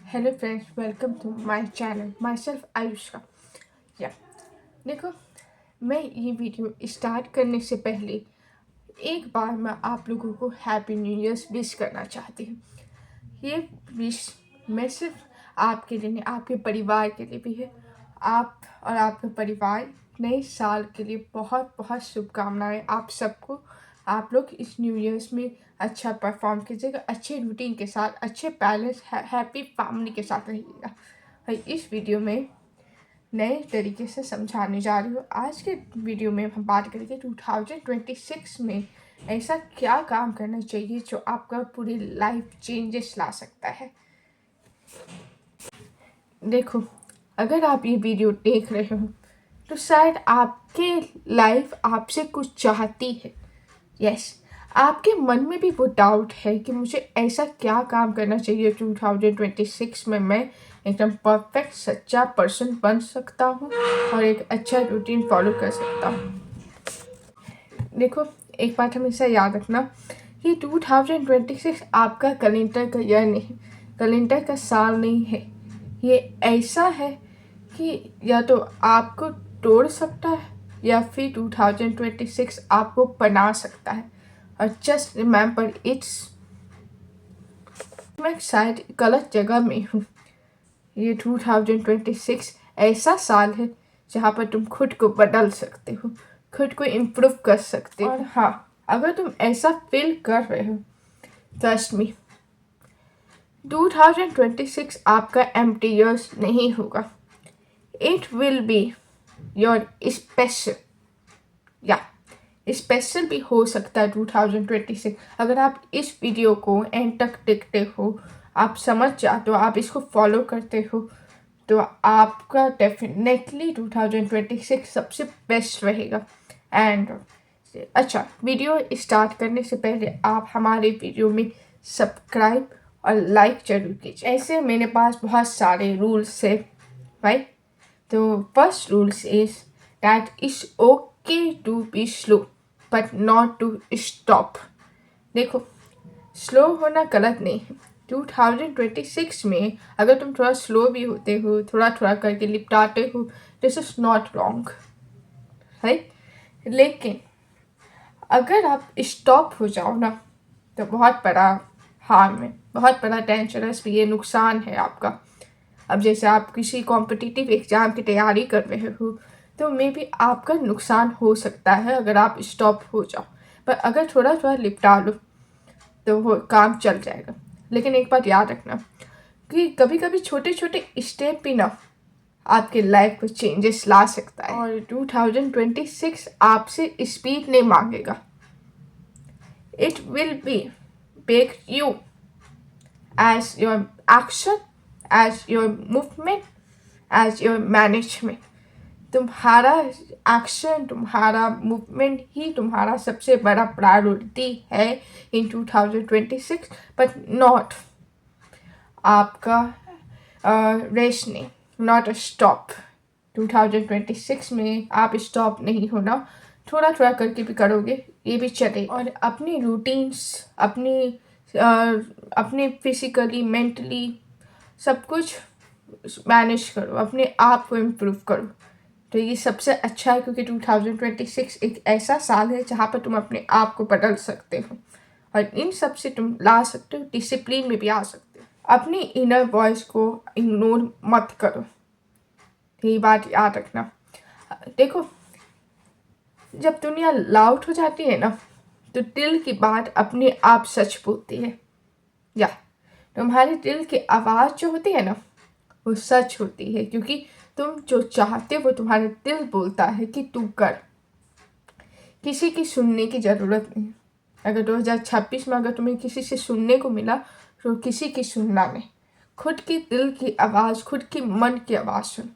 Hello friends, welcome to my channel myself Ayushka. या देखो, मैं ये वीडियो स्टार्ट करने से पहले एक बार मैं आप लोगों को हैप्पी न्यू ईयर्स विश करना चाहती हूँ। ये विश मैं सिर्फ आपके लिए नहीं, आपके परिवार के लिए भी है। आप और आपका परिवार नए साल के लिए बहुत बहुत शुभकामनाएं आप सबको। आप लोग इस न्यू ईयर्स में अच्छा परफॉर्म कीजिएगा, अच्छे रूटीन के साथ, अच्छे बैलेंस हैप्पी फैमिली के साथ रहिएगा। और इस वीडियो में नए तरीके से समझाने जा रही हूँ। आज के वीडियो में हम बात करेंगे 2026 में ऐसा क्या काम करना चाहिए जो आपका पूरी लाइफ चेंजेस ला सकता है। देखो, अगर आप ये वीडियो देख रहे हो तो शायद आपके लाइफ आपसे कुछ चाहती है। यस, आपके मन में भी वो डाउट है कि मुझे ऐसा क्या काम करना चाहिए 2026 में मैं एकदम परफेक्ट सच्चा पर्सन बन सकता हूँ और एक अच्छा रूटीन फॉलो कर सकता हूँ। देखो, एक बात हमेशा याद रखना कि 2026 आपका कैलेंडर का ईयर नहीं, कैलेंडर का साल नहीं है। ये ऐसा है कि या तो आपको तोड़ सकता है या फिर 2026 आपको बना सकता है। और जस्ट रिमेंबर इट्स, मैं शायद गलत जगह में हूँ। ये 2026 ऐसा साल है जहाँ पर तुम खुद को बदल सकते हो, खुद को इम्प्रूव कर सकते हो। और हाँ, अगर तुम ऐसा फील कर रहे हो, ट्रस्ट मी, 2026 आपका एम्प्टी ईयर्स नहीं होगा। It will be your special, या स्पेशल भी हो सकता है 2026। अगर आप इस वीडियो को एंड तक देखते हो, आप समझ जाते हो, आप इसको फॉलो करते हो, तो आपका डेफिनेटली 2026 सबसे बेस्ट रहेगा। एंड अच्छा, वीडियो स्टार्ट करने से पहले आप हमारे वीडियो में सब्सक्राइब और लाइक जरूर कीजिए। ऐसे मेरे पास बहुत सारे रूल्स है भाई। तो first rules is that it's okay to be slow but not to stop. देखो, स्लो होना गलत नहीं है। 2026 में अगर तुम थोड़ा स्लो भी होते हो, थोड़ा थोड़ा करके निपटाते हो, this is not wrong, right. लेकिन अगर आप स्टॉप हो जाओ ना, तो बहुत बड़ा हार्म है, बहुत बड़ा डेंजरस भी, ये नुकसान है आपका। अब जैसे आप किसी कॉम्पिटिटिव एग्ज़ाम की तैयारी कर रहे हो, तो मे बी आपका नुकसान हो सकता है अगर आप स्टॉप हो जाओ। पर अगर थोड़ा थोड़ा निपटा लो तो वो काम चल जाएगा। लेकिन एक बात याद रखना कि कभी कभी छोटे छोटे स्टेप भी ना आपके लाइफ को चेंजेस ला सकता है। और 2026 आपसे स्पीड नहीं मांगेगा। It will be back you as your action, as your movement, as your management. तुम्हारा एक्शन, तुम्हारा मूवमेंट ही तुम्हारा सबसे बड़ा प्रायोरिटी है इन 2026, बट नॉट आपका रेस नहीं, नॉट अ स्टॉप। 2026 में आप स्टॉप नहीं होना, थोड़ा थोड़ा करके भी करोगे ये भी चले। और अपनी रूटीन्स, अपने फिजिकली मेंटली सब कुछ मैनेज करो, अपने आप को इम्प्रूव करो। तो ये सबसे अच्छा है क्योंकि 2026 एक ऐसा साल है जहाँ पर तुम अपने आप को बदल सकते हो और इन सब से तुम ला सकते हो, डिसिप्लिन में भी आ सकते हो। अपनी इनर वॉइस को इग्नोर मत करो, ये बात याद रखना। देखो, जब दुनिया लाउड हो जाती है ना, तो दिल की बात अपने आप सच बोलती है। या तुम्हारे दिल की आवाज़ जो होती है ना, वो सच होती है, क्योंकि तुम जो चाहते हो वो तुम्हारा दिल बोलता है कि तू कर। किसी की सुनने की ज़रूरत नहीं। अगर 2026 में अगर तुम्हें किसी से सुनने को मिला तो किसी की सुनना नहीं, खुद की दिल की आवाज़, खुद की मन की आवाज़ सुन।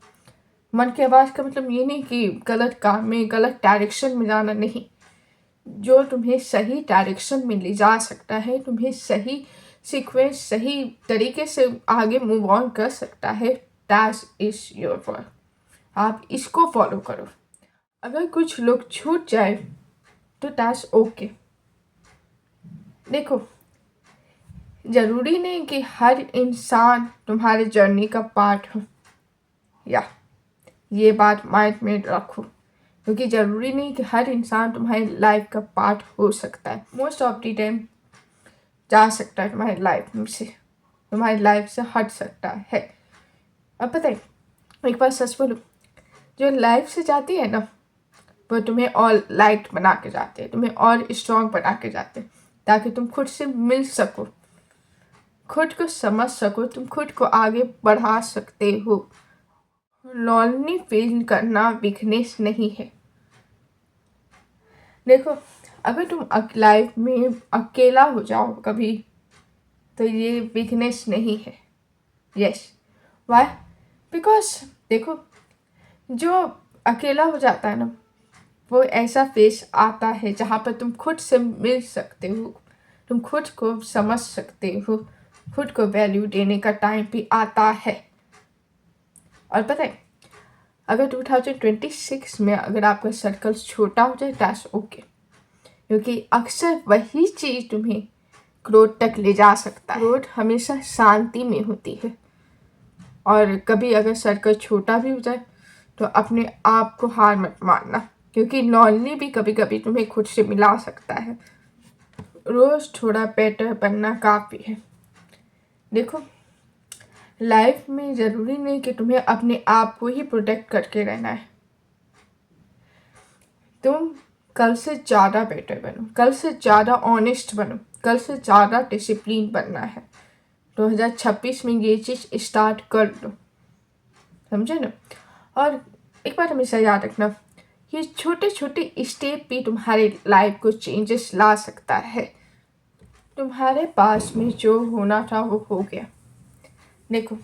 मन की आवाज़ का मतलब ये नहीं कि गलत काम में, गलत डायरेक्शन में जाना नहीं। जो तुम्हें सही डायरेक्शन में ले जा सकता है, तुम्हें सही सीक्वेंस, सही तरीके से आगे मूव ऑन कर सकता है, दैट इज योर वर्क। आप इसको फॉलो करो। अगर कुछ लोग छूट जाए तो दैट्स ओके। देखो, ज़रूरी नहीं कि हर इंसान तुम्हारे जर्नी का पार्ट हो, या ये बात माइंड में रखो, क्योंकि ज़रूरी नहीं कि हर इंसान तुम्हारी लाइफ का पार्ट हो सकता है। मोस्ट ऑफ द टाइम जा सकता है तुम्हारी लाइफ में से, तुम्हारी लाइफ से हट सकता है। अब पता है, एक बार सच बोलूं, जो लाइफ से जाती है ना, वो तुम्हें और लाइट बना के जाते हैं, तुम्हें और स्ट्रॉन्ग बना के जाते हैं, ताकि तुम खुद से मिल सको, खुद को समझ सको, तुम खुद को आगे बढ़ा सकते हो। लोनली फील करना वीकनेस नहीं है। देखो, अगर तुम लाइफ में अकेला हो जाओ कभी, तो ये वीकनेस नहीं है। Yes, Y? बिकॉज देखो, जो अकेला हो जाता है ना, वो ऐसा फेस आता है जहाँ पर तुम खुद से मिल सकते हो, तुम खुद को समझ सकते हो, खुद को वैल्यू देने का टाइम भी आता है। और पता है, अगर 2026 में अगर आपका सर्कल छोटा हो जाए, दैट्स ओके, क्योंकि अक्सर वही चीज़ तुम्हें ग्रोथ तक ले जा सकता है। ग्रोथ हमेशा शांति में होती है, और कभी अगर सर्कल छोटा भी हो जाए तो अपने आप को हार मत मानना, क्योंकि लोनली भी कभी कभी तुम्हें खुद से मिला सकता है। रोज़ थोड़ा बेटर बनना काफ़ी है। देखो, लाइफ में ज़रूरी नहीं कि तुम्हें अपने आप को ही प्रोटेक्ट करके रहना है। तुम कल से ज़्यादा बेटर बनो, कल से ज़्यादा ऑनेस्ट बनो, कल से ज़्यादा डिसिप्लिन बनना है। 2026 में ये चीज़ स्टार्ट कर दो, समझे ना? और एक बात हमेशा याद रखना, ये छोटे छोटे स्टेप भी तुम्हारे लाइफ को चेंजेस ला सकता है। तुम्हारे पास में जो होना था वो हो गया। देखो,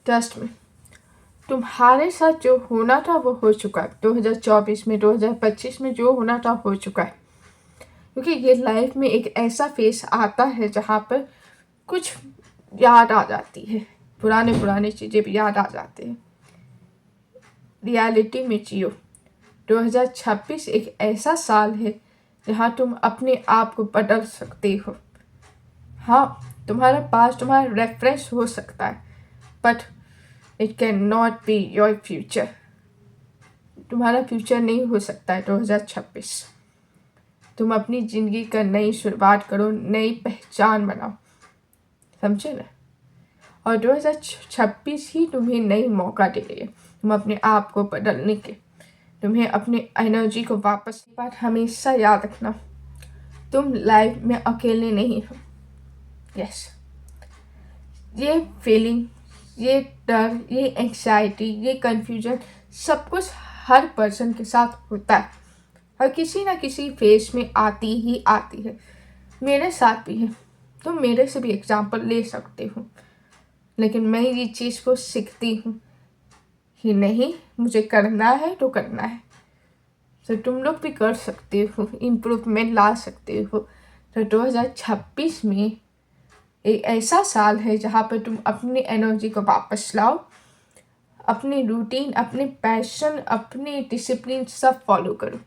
ट्रस्ट में, तुम्हारे साथ जो होना था वो हो चुका है। 2024 में, 2025 में जो होना था हो चुका है। क्योंकि ये लाइफ में एक ऐसा फेस आता है जहाँ पर कुछ याद आ जाती है, पुराने चीज़ें भी याद आ जाती हैं। रियलिटी में जियो। 2026 एक ऐसा साल है जहाँ तुम अपने आप को बदल सकते हो। हाँ, तुम्हारा पास तुम्हारा रेफरेंस हो सकता है, but it can not be your future. तुम्हारा फ्यूचर नहीं हो सकता है 2026। तुम अपनी ज़िंदगी का नई शुरुआत करो, नई पहचान बनाओ, समझे ना? और 2026 ही तुम्हें नई मौका दे रही है, तुम अपने आप को बदलने के, तुम्हें अपनी एनर्जी को वापस। बात हमेशा याद रखना, तुम लाइफ में अकेले नहीं हो। यस, ये फीलिंग, ये डर, ये एंग्जाइटी, ये कंफ्यूजन, सब कुछ हर पर्सन के साथ होता है, हर किसी ना किसी फेज में आती ही आती है। मेरे साथ भी है, तुम मेरे से भी एग्जाम्पल ले सकते हो। लेकिन मैं ये चीज़ को सीखती हूँ कि नहीं, मुझे करना है तो करना है। तो तुम लोग भी कर सकते हो, इम्प्रूवमेंट ला सकते हो। तो 2026 में एक ऐसा साल है जहाँ पर तुम अपनी एनर्जी को वापस लाओ, अपनी रूटीन, अपने पैशन, अपनी डिसिप्लिन सब फॉलो करो,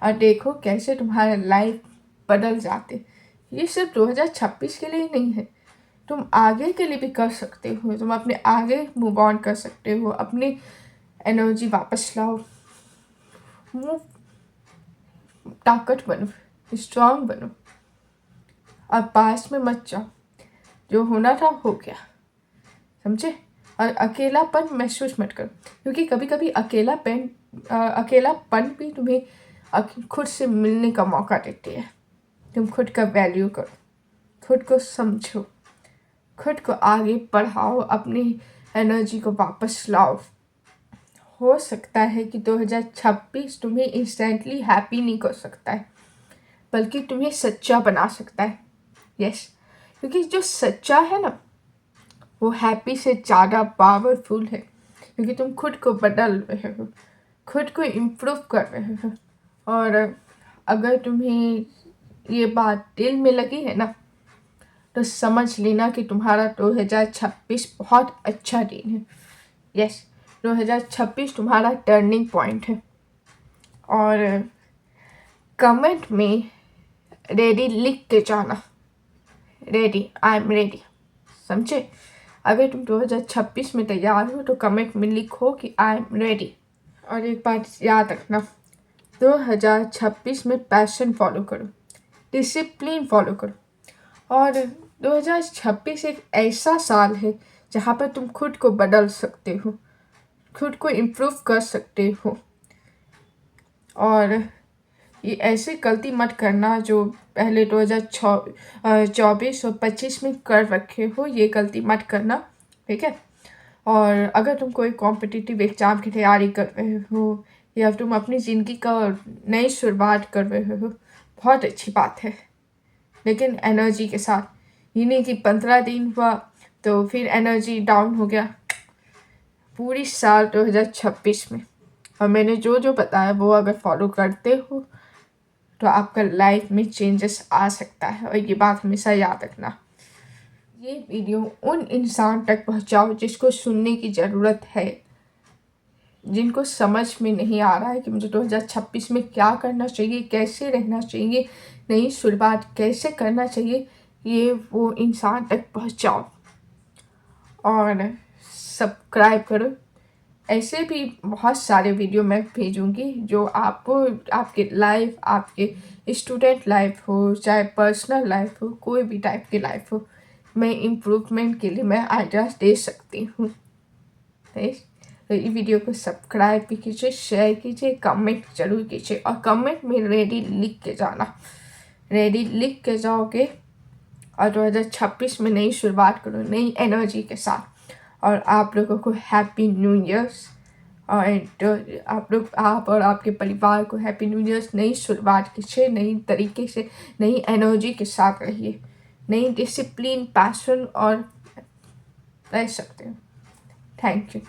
और देखो कैसे तुम्हारा लाइफ बदल जाते। ये सिर्फ 2026 के लिए नहीं है, तुम आगे के लिए भी कर सकते हो। तुम अपने आगे मूव ऑन कर सकते हो, अपनी एनर्जी वापस लाओ, मूव, ताकत बनो, स्ट्रांग बनो, और पास में मत जाओ। जो होना था हो गया, समझे? और अकेलापन महसूस मत करो, क्योंकि कभी कभी अकेलापन भी तुम्हें खुद से मिलने का मौका देती है। तुम खुद का वैल्यू करो, खुद को समझो, खुद को आगे बढ़ाओ, अपनी एनर्जी को वापस लाओ। हो सकता है कि 2026 तुम्हें इंस्टेंटली हैप्पी नहीं कर सकता है, बल्कि तुम्हें सच्चा बना सकता है। यस, क्योंकि जो सच्चा है ना, वो हैप्पी से ज़्यादा पावरफुल है, क्योंकि तुम खुद को बदल रहे हो, खुद को इम्प्रूव कर रहे हो। और अगर तुम्हें ये बात दिल में लगी है ना, तो समझ लेना कि तुम्हारा 2026 बहुत अच्छा दिन है। यस, 2026 तुम्हारा टर्निंग पॉइंट है। और कमेंट में रेडी लिख के जाना, रेडी, आई एम रेडी। समझे? अगर तुम 2026 में तैयार हो तो कमेंट में लिखो कि आई एम रेडी। और एक बात याद रखना, 2026 में पैशन फॉलो करो, डिसिप्लिन फॉलो करो। और 2026 एक ऐसा साल है जहाँ पर तुम खुद को बदल सकते हो, खुद को इम्प्रूव कर सकते हो। और ये ऐसे गलती मत करना जो पहले 2024 और 25 में कर रखे हो, ये गलती मत करना, ठीक है? और अगर तुम कोई कॉम्पिटिटिव एग्ज़ाम की तैयारी कर रहे हो या तुम अपनी ज़िंदगी का नई शुरुआत कर रहे हो, बहुत अच्छी बात है, लेकिन एनर्जी के साथ। ये नहीं कि 15 दिन हुआ तो फिर एनर्जी डाउन हो गया। पूरी साल 2026 में और मैंने जो जो बताया वो अगर फॉलो करते हो तो आपका लाइफ में चेंजेस आ सकता है, और ये बात हमेशा याद रखना। ये वीडियो उन इंसान तक पहुंचाओ जिसको सुनने की ज़रूरत है, जिनको समझ में नहीं आ रहा है कि मुझे 2026 में क्या करना चाहिए, कैसे रहना चाहिए, नई शुरुआत कैसे करना चाहिए। ये वो इंसान तक पहुंचाओ और सब्सक्राइब करो। ऐसे भी बहुत सारे वीडियो मैं भेजूंगी जो आपको आपके लाइफ, आपके स्टूडेंट लाइफ हो, चाहे पर्सनल लाइफ हो, कोई भी टाइप की लाइफ हो, मैं इम्प्रूवमेंट के लिए मैं आइडियाज़ दे सकती हूँ। तो ये वीडियो को सब्सक्राइब भी कीजिए, शेयर कीजिए, कमेंट जरूर कीजिए और कमेंट में रेडी लिख के जाना। रेडी लिख के जाओगे और 2026 में नई शुरुआत करो नई एनर्जी के साथ। और आप लोगों को हैप्पी न्यू ईयर्स। और आप और आपके परिवार को हैप्पी न्यू ईयर्स। नई शुरुआत कीजिए, नई तरीके से, नई एनर्जी के साथ रहिए, नई डिसिप्लिन, पैशन और रह सकते हो। Thank you.